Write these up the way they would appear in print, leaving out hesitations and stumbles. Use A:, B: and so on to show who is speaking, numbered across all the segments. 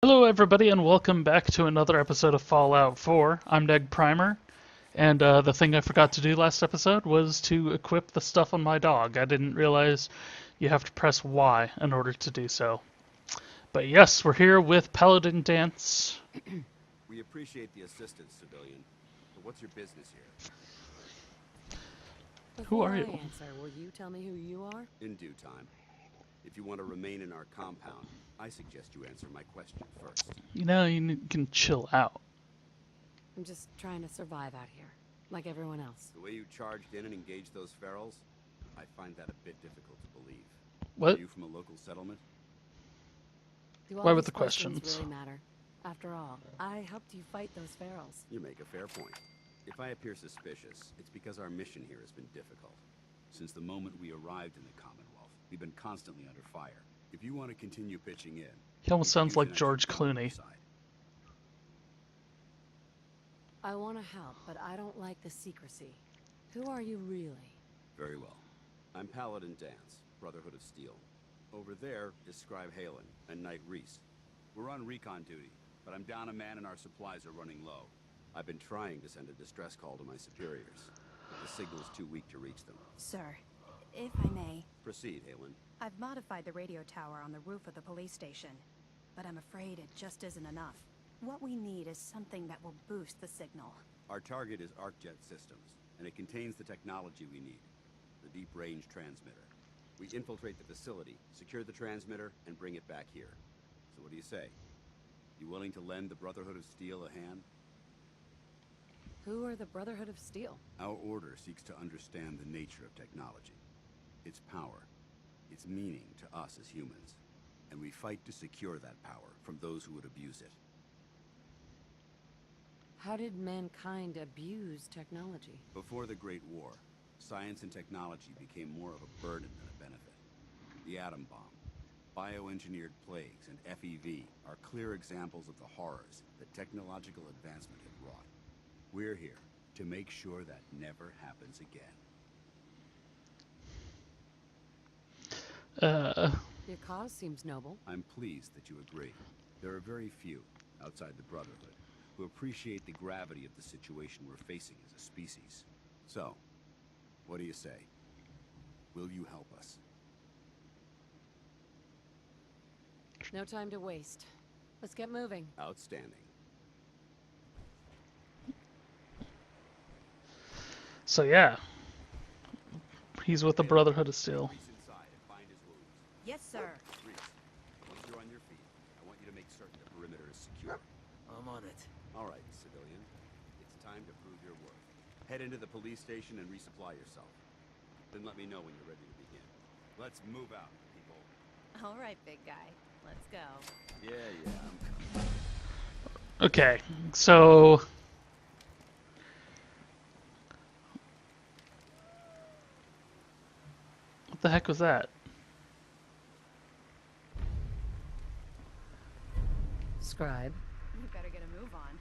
A: Hello, everybody, and welcome back to another episode of Fallout 4. I'm Neg Primer, and the thing I forgot to do last episode was to equip the stuff on my dog. I didn't realize you have to press Y in order to do so. But yes, we're here with Paladin Danse.
B: We appreciate the assistance, civilian. But what's your business here?
A: Who
C: Before
A: are
C: I
A: you?
C: answer, will you tell me who you are?
B: In due time. If you want to remain in our compound, I suggest you answer my question first.
A: You know, you can chill out.
C: I'm just trying to survive out here, like everyone else.
B: The way you charged in and engaged those ferals, I find that a bit difficult to believe.
A: What?
B: Are you from a local settlement?
C: Do all
A: Why with
C: these
A: the questions?
C: really matter? After all, I helped you fight those ferals.
B: You make a fair point. If I appear suspicious, it's because our mission here has been difficult. Since the moment we arrived in the Commonwealth, we've been constantly under fire. If you want to continue pitching in...
A: He almost sounds like George Clooney.
C: I want to help, but I don't like the secrecy. Who are you really?
B: Very well. I'm Paladin Danse, Brotherhood of Steel. Over there is Scribe Halen and Knight Reese. We're on recon duty, but I'm down a man and our supplies are running low. I've been trying to send a distress call to my superiors, but the signal's too weak to reach them.
D: Sir, if I may,
B: Proceed, Halen.
D: I've modified the radio tower on the roof of the police station, but I'm afraid it just isn't enough. What we need is something that will boost the signal.
B: Our target is ArcJet Systems, and it contains the technology we need, the deep-range transmitter. We infiltrate the facility, secure the transmitter, and bring it back here. So what do you say? You willing to lend the Brotherhood of Steel a hand?
C: Who are the Brotherhood of Steel?
B: Our order seeks to understand the nature of technology, its power, its meaning to us as humans, and we fight to secure that power from those who would abuse it.
C: How did mankind abuse technology?
B: Before the Great War, science and technology became more of a burden than a benefit. The atom bomb, bioengineered plagues, and FEV are clear examples of the horrors that technological advancement had wrought. We're here to make sure that never happens again.
C: Your cause seems noble.
B: I'm pleased that you agree. There are very few, outside the Brotherhood, who appreciate the gravity of the situation we're facing as a species. So, what do you say? Will you help us?
C: No time to waste. Let's get moving.
B: Outstanding.
A: So yeah, he's with the Brotherhood of Steel.
B: Reese inside and find his wounds.
D: Yes, sir.
B: Reese, once you're on your feet, I want you to make certain the perimeter is secure.
E: I'm on it.
B: All right, civilian. It's time to prove your worth. Head into the police station and resupply yourself. Then let me know when you're ready to begin. Let's move out, people.
D: All right, big guy. Let's go.
B: Yeah, I'm coming.
A: Okay, so... What the heck was that?
C: Scribe.
D: You better get a move on.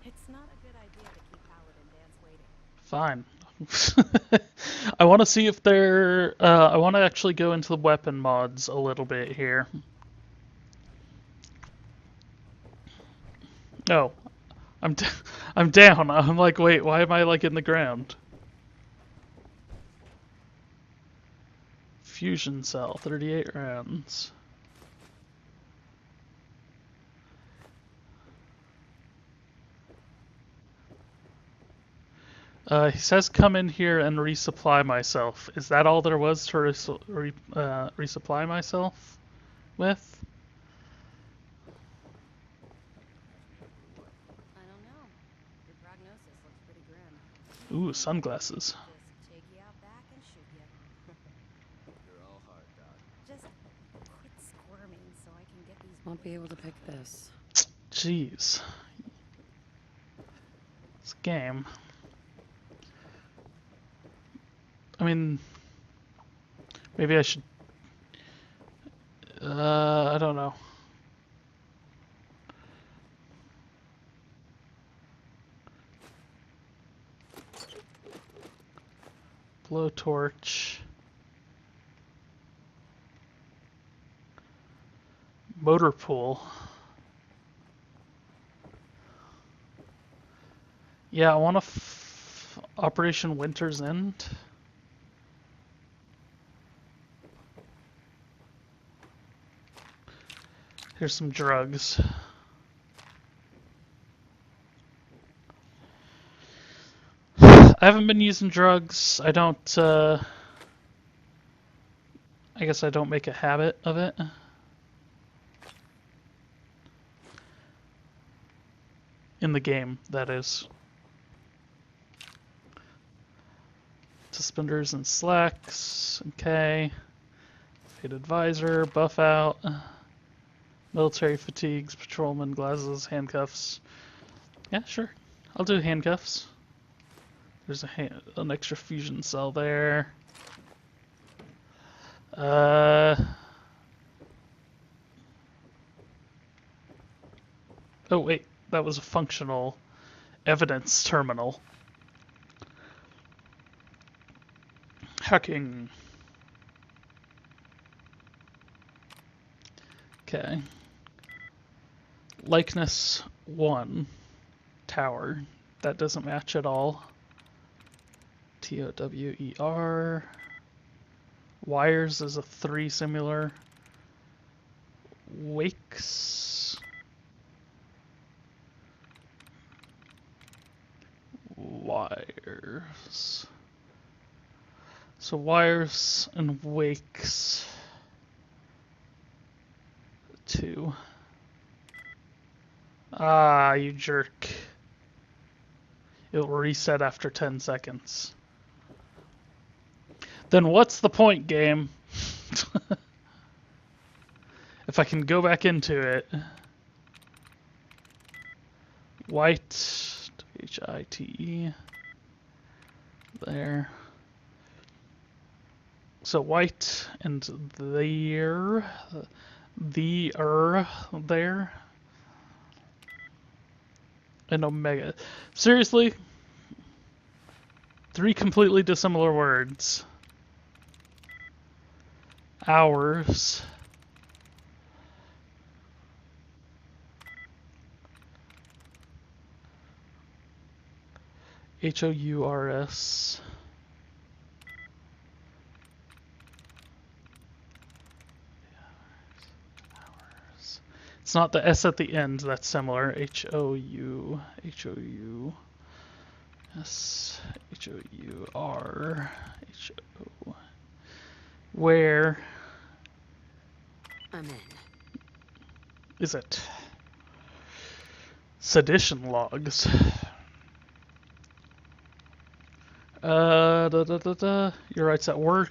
D: It's not a good idea to keep Paladin Danse waiting.
A: Fine. I want to see if they're... I want to actually go into the weapon mods a little bit here. No. I'm down. I'm like, wait, why am I like in the ground? Fusion cell, 38 rounds. He says come in here and resupply myself. Is that all there was to resupply myself with?
D: I don't know. Your prognosis looks pretty grim.
A: Ooh, sunglasses.
D: Just take you out back and shoot you.
B: You're all hard, Doc.
D: Just quit squirming so I can get these.
C: Won't be able to pick this.
A: Jeez. This game. I mean, maybe I should... I don't know. Blowtorch. Motor pool. Yeah, I want to Operation Winter's End. Here's some drugs. I haven't been using drugs. I don't, I guess I don't make a habit of it. In the game, that is. Suspenders and slacks. Okay. Faded visor, buff out. Military fatigues, patrolman glasses, handcuffs. Yeah, sure. I'll do handcuffs. There's an extra fusion cell there. Oh wait, that was a functional evidence terminal. Hacking. Okay. Likeness 1. Tower. That doesn't match at all. TOWER. Wires is a 3 similar. Wakes. Wires. So wires and wakes. 2. Ah, you jerk. It will reset after 10 seconds. Then what's the point, game? If I can go back into it. White, H-I-T-E. There. So white and there. There. And omega. Seriously? 3 completely dissimilar words. Hours. H-O-U-R-S. It's not the S at the end that's similar. H-O-U. H-O-U. S. H-O-U-R. H-O. Where
C: I'm in.
A: is it? Sedition logs. Your rights at work.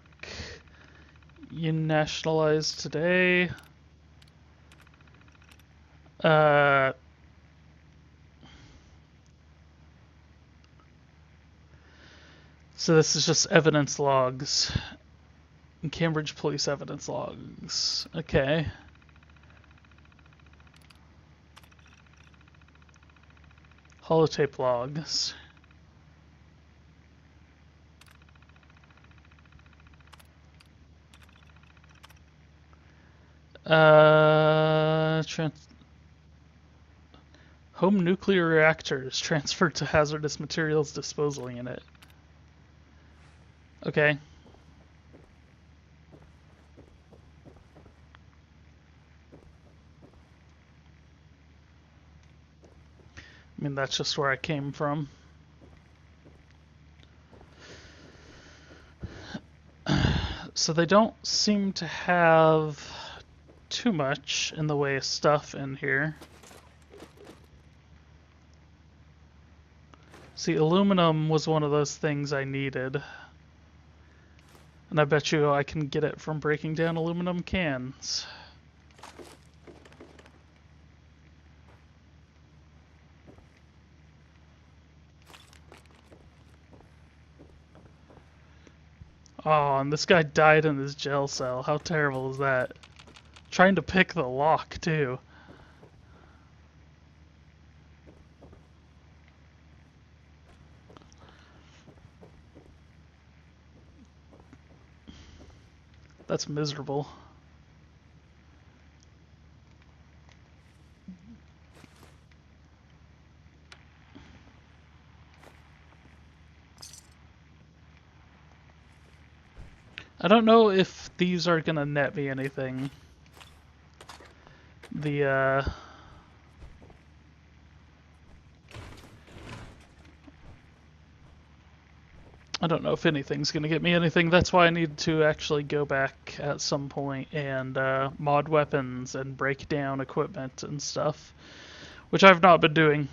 A: You nationalized today. So this is just evidence logs. Cambridge police evidence logs. Okay. Holotape logs. Home nuclear reactors transferred to hazardous materials disposal unit. Okay. I mean, that's just where I came from. So they don't seem to have too much in the way of stuff in here. See, aluminum was one of those things I needed. And I bet you I can get it from breaking down aluminum cans. Oh, and this guy died in his jail cell. How terrible is that? Trying to pick the lock, too. That's miserable. I don't know if these are gonna net me anything. I don't know if anything's gonna get me anything. That's why I need to actually go back at some point and mod weapons and break down equipment and stuff, which I've not been doing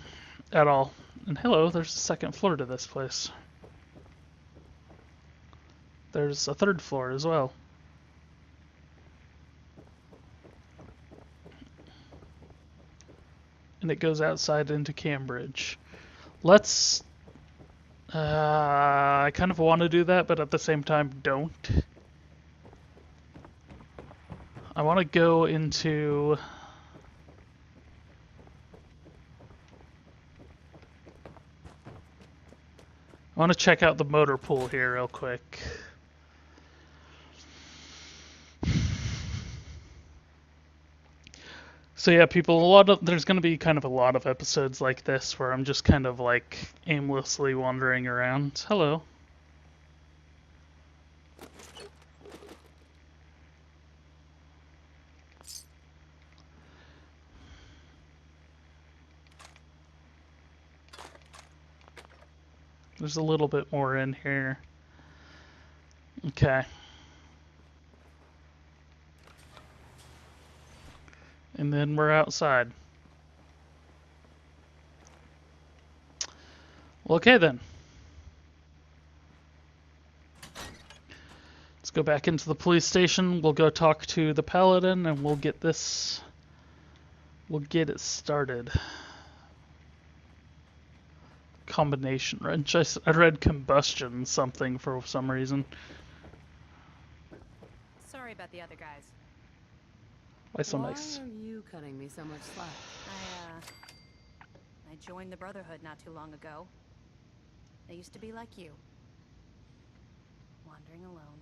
A: at all. And hello, there's a second floor to this place. There's a third floor as well. And it goes outside into Cambridge. Let's... I kind of want to do that, but at the same time, don't. I want to go into... I want to check out the motor pool here real quick. So yeah, people, there's going to be kind of a lot of episodes like this where I'm just kind of like aimlessly wandering around. Hello. There's a little bit more in here. Okay. And then we're outside. Well, okay then. Let's go back into the police station. We'll go talk to the Paladin and we'll get this... We'll get it started. Combination wrench. I read combustion something for some reason.
D: Sorry about the other guys.
A: Why so nice?
C: Why are you cutting me so much slack?
D: I joined the Brotherhood not too long ago. I used to be like you. Wandering alone.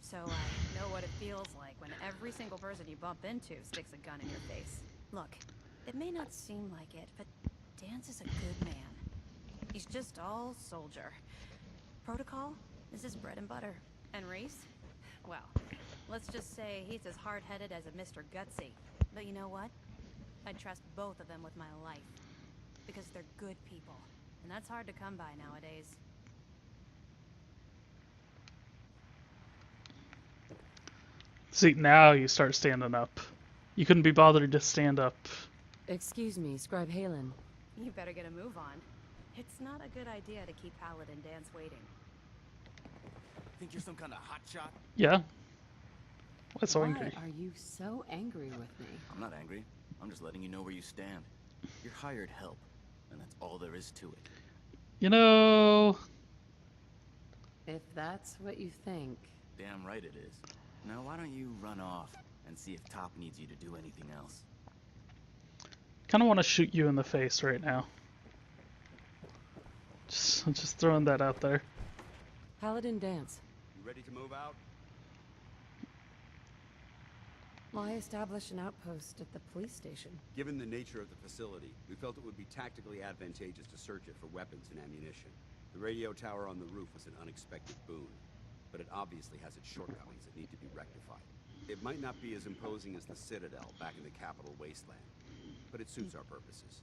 D: So I know what it feels like when every single person you bump into sticks a gun in your face. Look, it may not seem like it, but Danse is a good man. He's just all soldier. Protocol is his bread and butter. And Reese? Well, let's just say he's as hard-headed as a Mr. Gutsy. But you know what? I'd trust both of them with my life. Because they're good people. And that's hard to come by nowadays.
A: See, now you start standing up. You couldn't be bothered to stand up.
C: Excuse me, Scribe Halen.
D: You better get a move on. It's not a good idea to keep Paladin Danse waiting.
B: Think you're some kind of hotshot?
A: Yeah? Why so
C: Why
A: angry?
C: are you so angry with me?
E: I'm not angry. I'm just letting you know where you stand. You're hired help, and that's all there is to it.
A: You know...
C: If that's what you think.
E: Damn right it is. Now why don't you run off and see if Top needs you to do anything else?
A: Kind of want to shoot you in the face right now. Just throwing that out there.
C: Paladin Danse.
B: You ready to move out?
C: Why establish an outpost at the police station?
B: Given the nature of the facility, we felt it would be tactically advantageous to search it for weapons and ammunition. The radio tower on the roof was an unexpected boon, but it obviously has its shortcomings that need to be rectified. It might not be as imposing as the Citadel back in the capital wasteland, but it suits our purposes.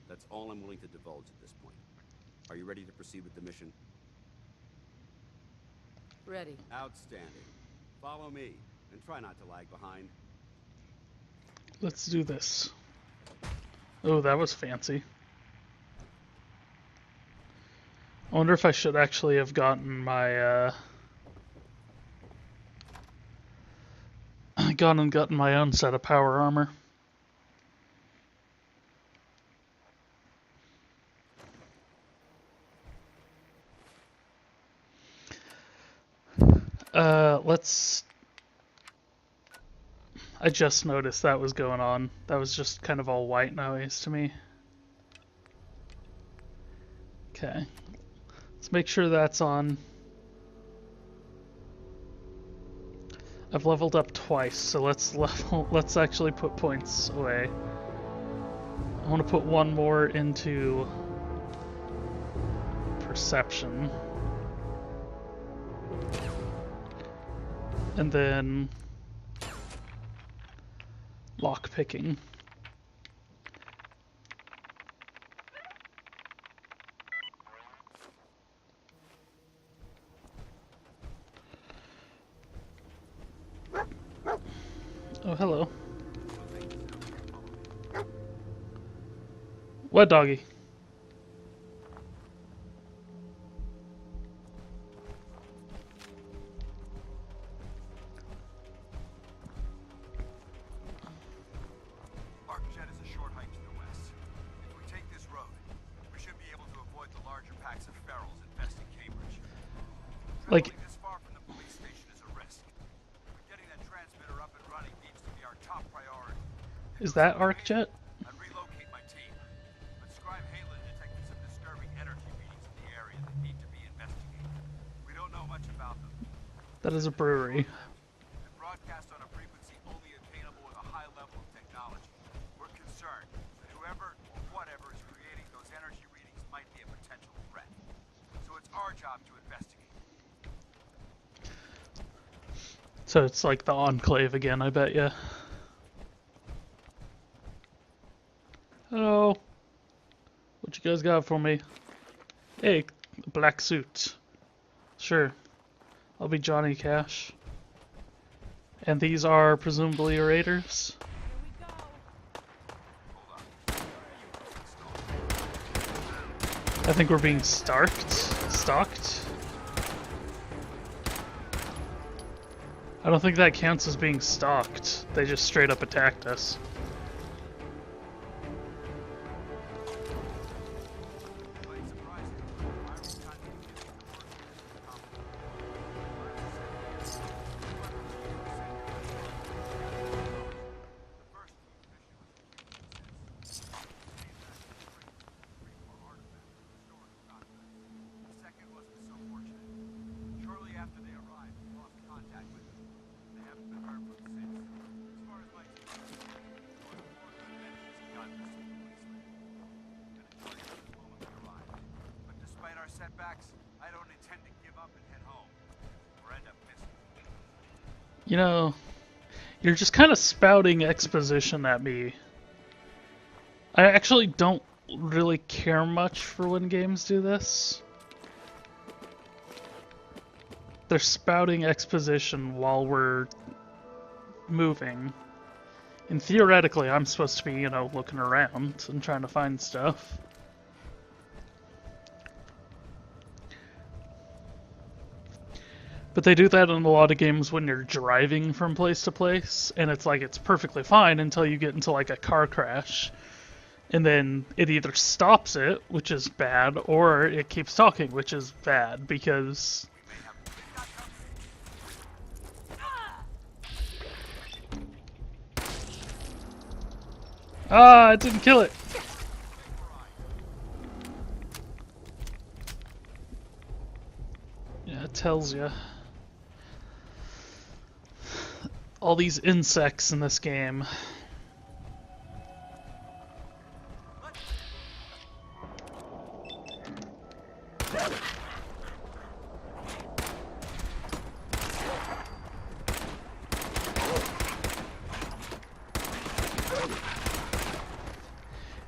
B: That's all I'm willing to divulge at this point. Are you ready to proceed with the mission?
C: Ready.
B: Outstanding. Follow me, and try not to lag behind.
A: Let's do this. Oh, that was fancy. I wonder if I should actually have gotten my, gone and gotten my own set of power armor. Let's... I just noticed that was going on. That was just kind of all white noise to me. Okay. Let's make sure that's on. I've leveled up twice, so let's actually put points away. I want to put one more into perception. And then lock picking. Oh, hello. What doggy?
B: Arcjet is a short hike to the west. If we take this road, we should be able to avoid the larger packs of ferals infesting Cambridge.
A: Like,
B: Traveling this far from the police station is a risk. But getting that transmitter up and running needs to be our top priority.
A: is that Arcjet?
B: I'd relocate my team. But Scribe Halen detected some disturbing energy readings in the area that need to be investigated. We don't know much about them.
A: That is a brewery.
B: They broadcast on a frequency only attainable with a high level of technology. We're concerned that whoever or whatever is creating those energy readings might be a potential threat. So it's our job to investigate.
A: So it's like the Enclave again, I bet ya. Hello. What you guys got for me? Hey, black suit. Sure. I'll be Johnny Cash. And these are presumably raiders. I think we're being stalked. I don't think that counts as being stalked. They just straight up attacked us.
B: Setbacks, I don't intend to give up and head home, or end up missing.
A: You know, you're just kind of spouting exposition at me. I actually don't really care much for when games do this. They're spouting exposition while we're moving. And theoretically, I'm supposed to be, you know, looking around and trying to find stuff. But they do that in a lot of games when you're driving from place to place, and it's like it's perfectly fine until you get into like a car crash. And then it either stops it, which is bad, or it keeps talking, which is bad, because... Ah, it didn't kill it! Yeah, it tells you. All these insects in this game.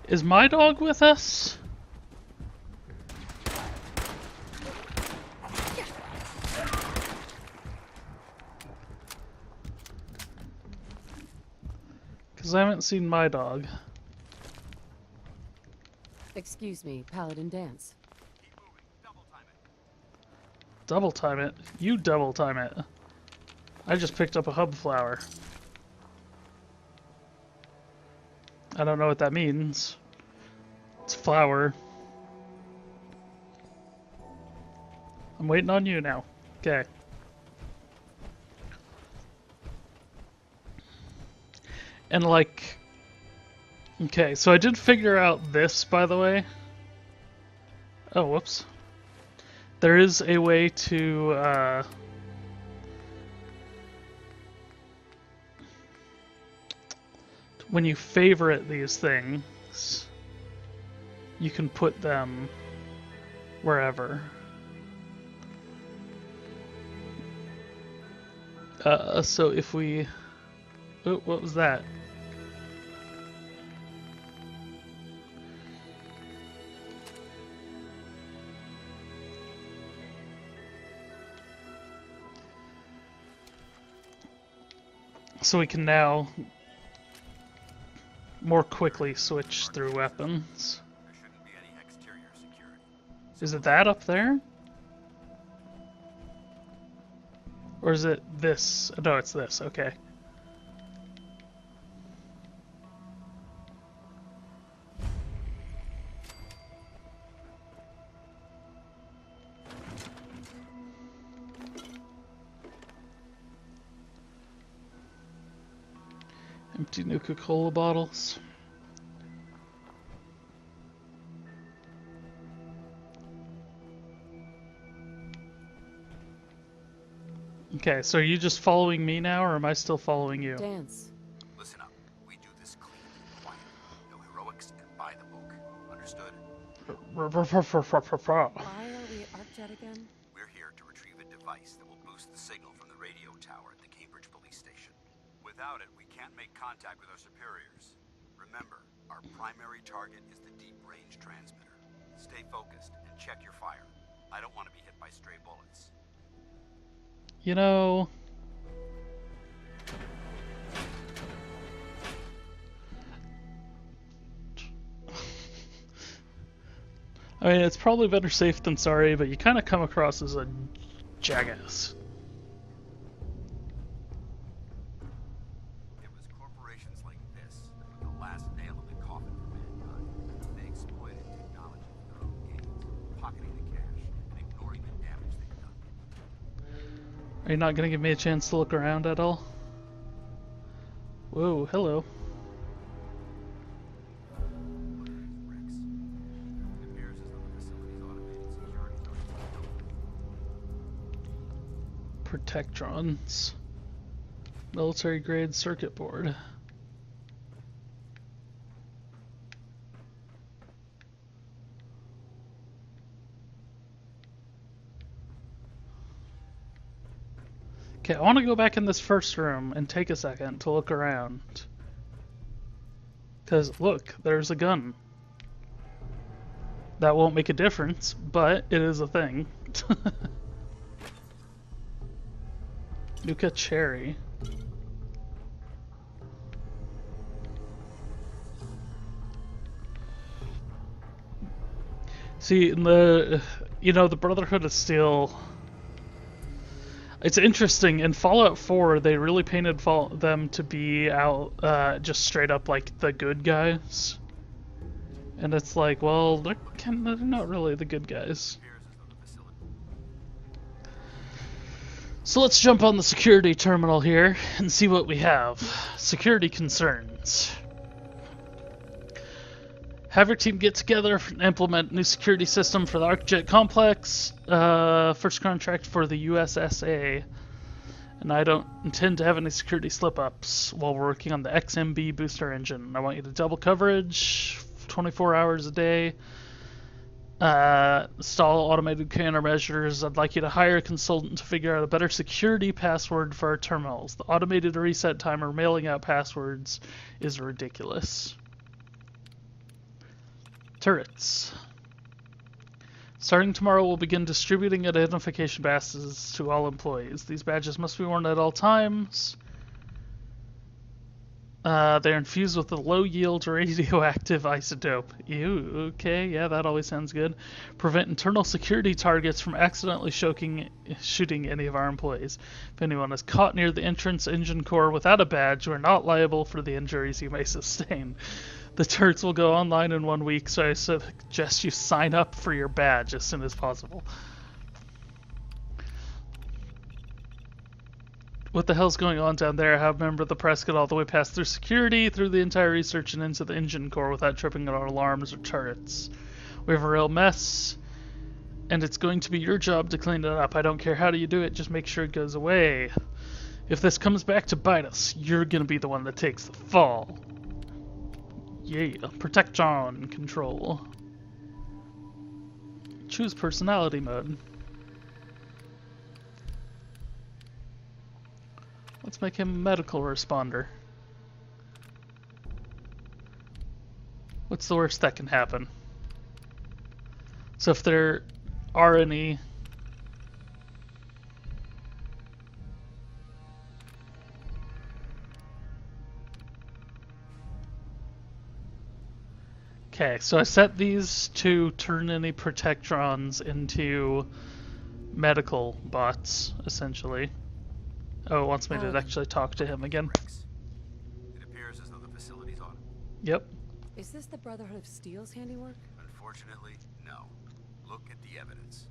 A: Is my dog with us? Because I haven't seen my dog.
C: Excuse me, Paladin Danse.
A: Double time it? You double time it. I just picked up a hub flower. I don't know what that means. It's a flower. I'm waiting on you now. Okay. And like... Okay, so I did figure out this, by the way. Oh, whoops. There is a way to, when you favorite these things, you can put them wherever. So if we... Oh, what was that? So we can now more quickly switch through weapons.
B: There shouldn't be any exterior security.
A: Is it that up there? Or is it this? No, it's this. Okay. Empty Nuka-Cola bottles. Okay, so are you just following me now, or am I still following you?
C: Danse.
B: Listen up. We do this clean and quiet. No heroics and by the book. Understood?
C: Why are we at ArcJet again?
B: We're here to retrieve a device that will boost the signal from the radio tower at the Cambridge police station. Without it, we can't make contact with our superiors. Remember, our primary target is the deep-range transmitter. Stay focused and check your fire. I don't want to be hit by stray bullets.
A: You know... I mean, it's probably better safe than sorry, but you kind of come across as a jackass.
B: It was corporations like this that put the last nail in the coffin for mankind. They exploited technology for their own gains, pocketing the cash and ignoring the damage they've done.
A: Are you not going to give me a chance to look around at all? Whoa, hello.
B: Rex. It appears as though the facility's automated security is already built.
A: Protectrons. Military grade circuit board. Okay, I want to go back in this first room and take a second to look around. Because, look, there's a gun. That won't make a difference, but it is a thing. Nuka Cherry. See, the Brotherhood of Steel... It's interesting, in Fallout 4, they really painted them to be out, just straight up like the good guys. And it's like, well, they're not really the good guys. So let's jump on the security terminal here and see what we have. Security concerns. Have your team get together and implement new security system for the ArcJet complex. First contract for the USSA. And I don't intend to have any security slip-ups while we're working on the XMB booster engine. I want you to double coverage, 24 hours a day. Install automated countermeasures. I'd like you to hire a consultant to figure out a better security password for our terminals. The automated reset timer mailing out passwords is ridiculous. Turrets. Starting tomorrow, we'll begin distributing identification badges to all employees. These badges must be worn at all times. They're infused with a low-yield radioactive isotope. Ew, okay, yeah, that always sounds good. Prevent internal security targets from accidentally shooting any of our employees. If anyone is caught near the entrance engine core without a badge, you are not liable for the injuries you may sustain. The turrets will go online in 1 week, so I suggest you sign up for your badge as soon as possible. What the hell's going on down there? How a member of the press get all the way past through security, through the entire research, and into the engine core without tripping on our alarms or turrets? We have a real mess, and it's going to be your job to clean it up. I don't care how do you do it, just make sure it goes away. If this comes back to bite us, you're gonna be the one that takes the fall. Yeah, Protectron control. Choose personality mode. Let's make him a medical responder. What's the worst that can happen? So if there are any... Okay, so I set these to turn any protectrons into medical bots, essentially. Oh, it wants me to actually talk to him again.
B: It appears as though the facility's on.
A: Yep.
C: Is this the Brotherhood of Steel's handiwork?
B: Unfortunately, no. Look at the evidence.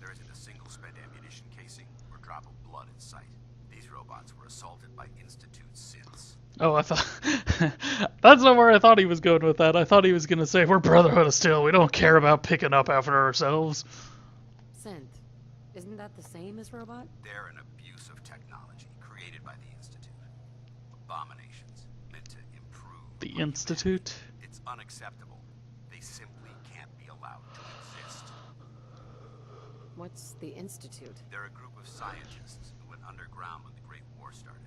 B: There isn't a single spent ammunition casing or drop of blood in sight. These robots were assaulted by Institute synths.
A: Oh, I thought... That's not where I thought he was going with that. I thought he was going to say, we're Brotherhood of Steel. We don't care about picking up after ourselves.
C: Synth. Isn't that the same as robot?
B: They're an abuse of technology created by the Institute. Abominations meant to improve
A: The
B: humanity.
A: Institute?
B: It's unacceptable. They simply can't be allowed to exist.
C: What's the Institute?
B: They're a group of scientists who went underground when the Great War started.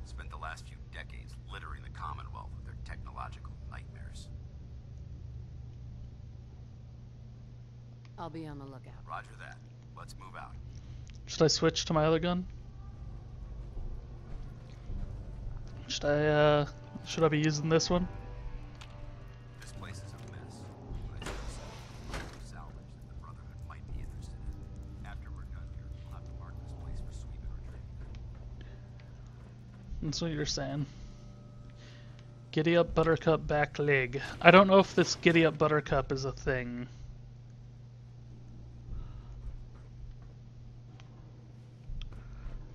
B: Spent the last few decades littering the Commonwealth with their technological nightmares.
C: I'll be on the lookout.
B: Roger that. Let's move out.
A: Should I switch to my other gun? Should I be using this one?
B: This place is a mess. But I think there's salvage that the Brotherhood might be interested in. After we're done here, we'll have to mark this place for sweep and retrieve.
A: That's what you're saying. Giddy up Buttercup back leg. I don't know if this Giddy up Buttercup is a thing.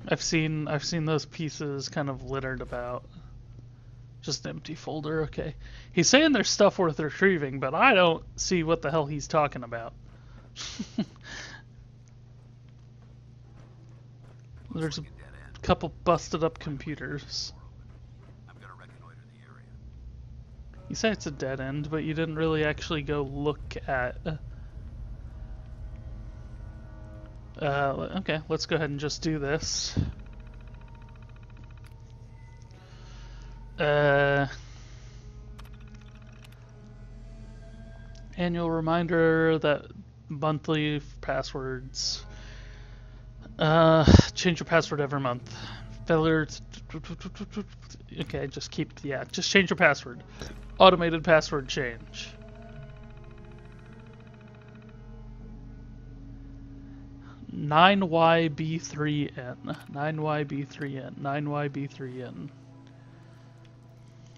A: I've seen those pieces kind of littered about. Just an empty folder, okay. He's saying there's stuff worth retrieving, but I don't see what the hell he's talking about. There's a couple busted up computers.
B: I'm gonna reconnoiter the area.
A: You say it's a dead end, but you didn't really actually go look at... okay, let's go ahead and just do this. Annual reminder that monthly passwords. Change your password every month. Failure. Okay, just change your password. Automated password change. $9YB3N. 9YB3N. 9YB3N.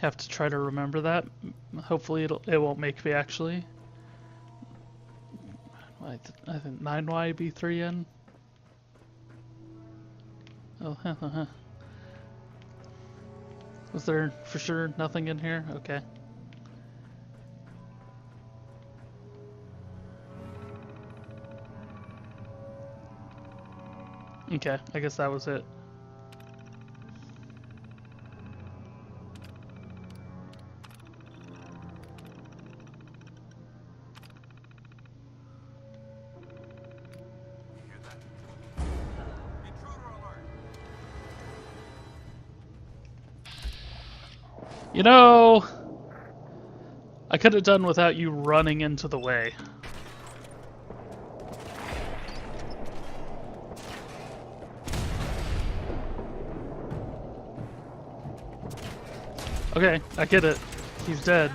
A: Have to try to remember that. Hopefully it won't make me actually. I think 9YB3N. Oh, Was there for sure nothing in here? Okay. Okay, I guess that was it.
B: Hear that? Intruder alert!
A: You know, I could have done without you running into the way. Okay, I get it. He's dead.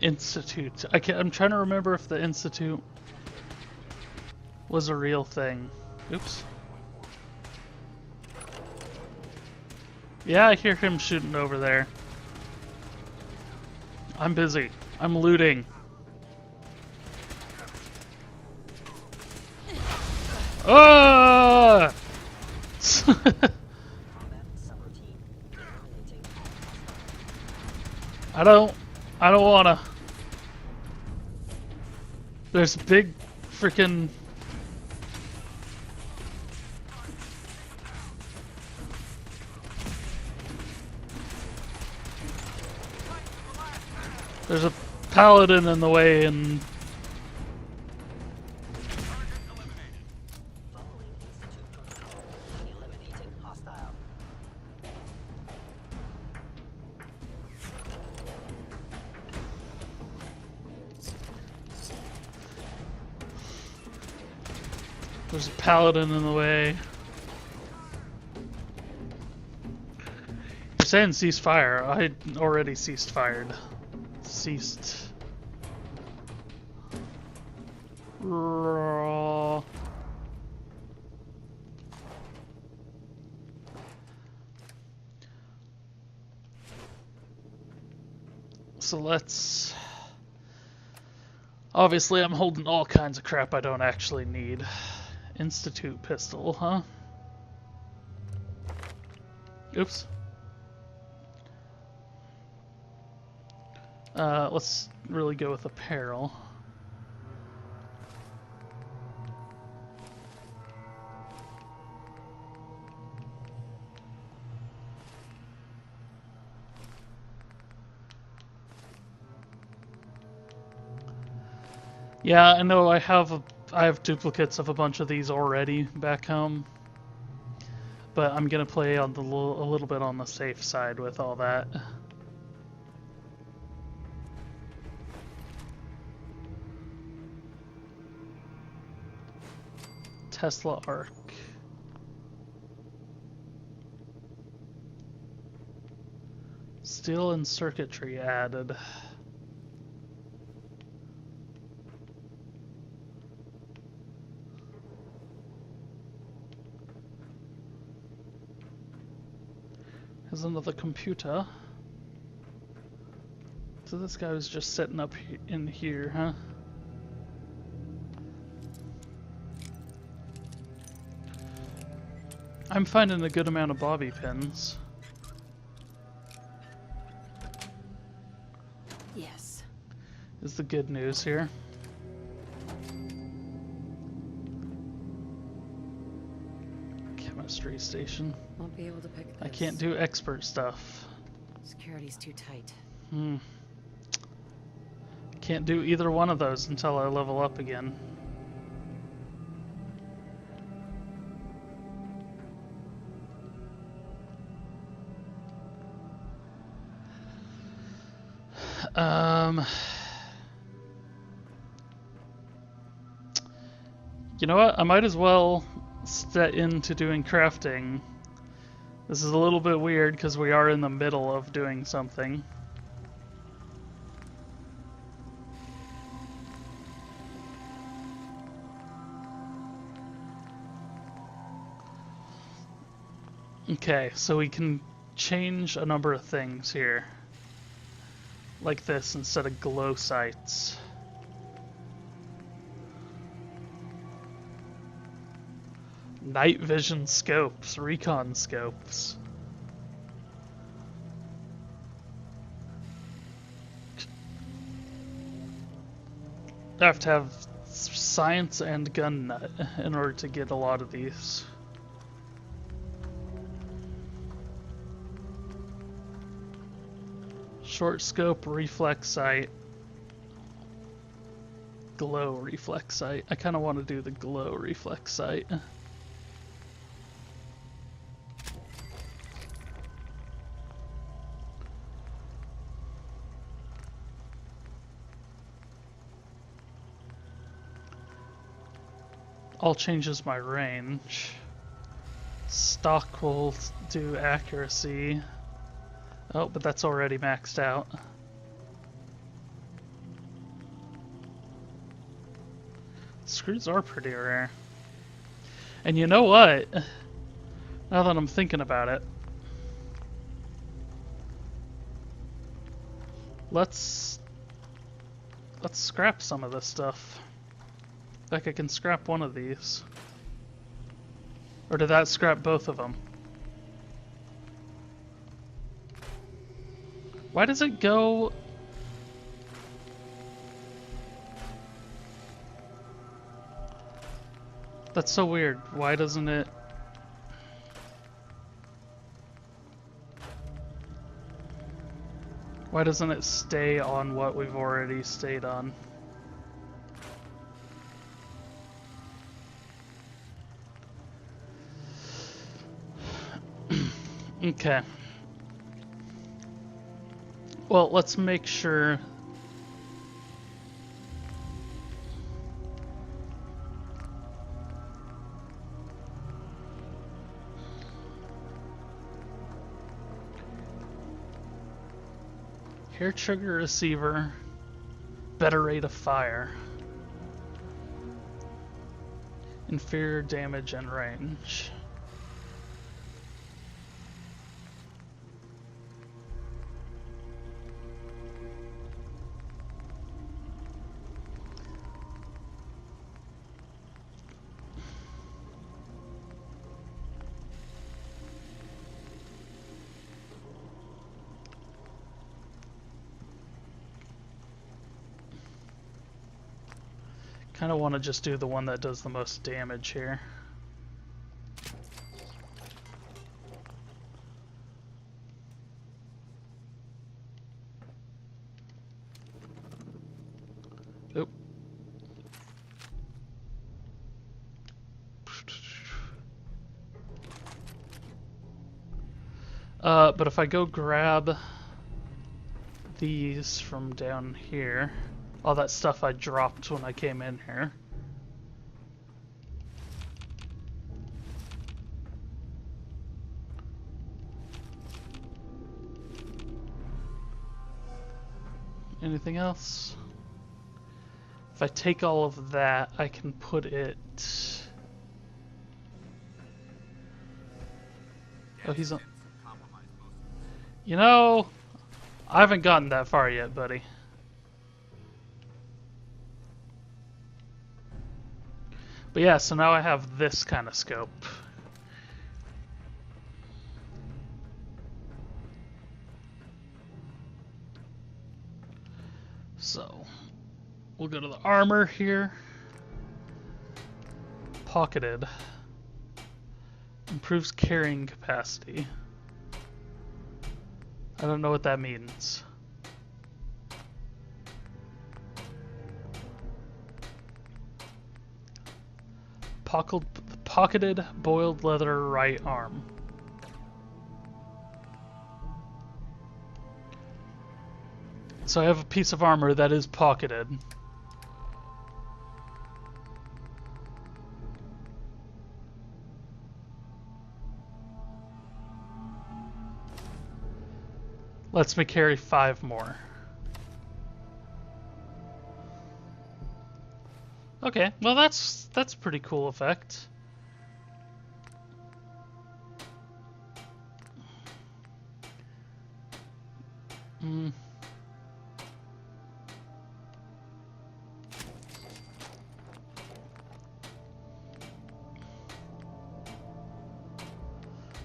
A: Institute. I'm trying to remember if the Institute was a real thing. Oops. Yeah, I hear him shooting over there. I'm busy. I'm looting. Ah! I don't wanna. There's big freaking... There's a paladin in the way, and there's a paladin in the way. You're saying cease fire. I already ceased fired. Ceased. So let's... Obviously I'm holding all kinds of crap I don't actually need. Institute pistol, huh? Oops. Let's really go with apparel. Yeah, I know I have duplicates of a bunch of these already back home, but I'm gonna play on a little bit on the safe side with all that. Tesla Arc. Steel and circuitry added. Here's another computer. So this guy was just setting up in here, huh? I'm finding a good amount of bobby pins.
C: Yes.
A: Is the good news here. Chemistry station.
C: Won't be able to pick this.
A: I can't do expert stuff.
C: Security's too tight.
A: Can't do either one of those until I level up again. You know what? I might as well set into doing crafting. This is a little bit weird because we are in the middle of doing something. Okay, so we can change a number of things here. Like this instead of glow sights. Night vision scopes, recon scopes. I have to have science and gun nut in order to get a lot of these. Short scope, reflex sight, glow reflex sight. I kind of want to do the glow reflex sight. All changes my range. Stock will do accuracy. Oh, but that's already maxed out. Screws are pretty rare. And you know what? Now that I'm thinking about it, let's scrap some of this stuff. Like I can scrap one of these. Or did that scrap both of them? Why does it go... That's so weird. Why doesn't it... Why doesn't it stay on what we've already stayed on? Okay. Well, let's make sure. Hair trigger receiver, better rate of fire, inferior damage and range. Kind of want to just do the one that does the most damage here. Oop. But if I go grab these from down here, all that stuff I dropped when I came in here. Anything else? If I take all of that, I can put it... Oh, he's on... You know, I haven't gotten that far yet, buddy. But yeah, so now I have this kind of scope. So, we'll go to the armor here. Pocketed. Improves carrying capacity. I don't know what that means. Pocketed boiled leather right arm. So I have a piece of armor that is pocketed. Lets me carry 5 more. Okay, well that's a pretty cool effect.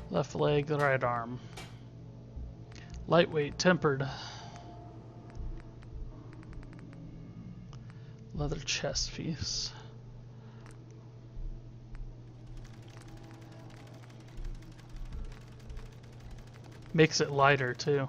A: Left leg, the right arm. Lightweight, tempered. Leather chest piece. Makes it lighter too.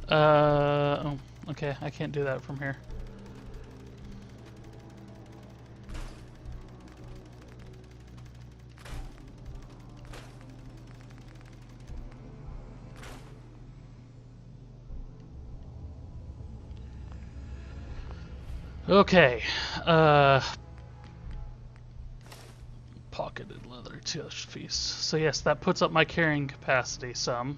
A: Oh, okay, I can't do that from here. Okay, pocketed leather chest piece. So yes, that puts up my carrying capacity some.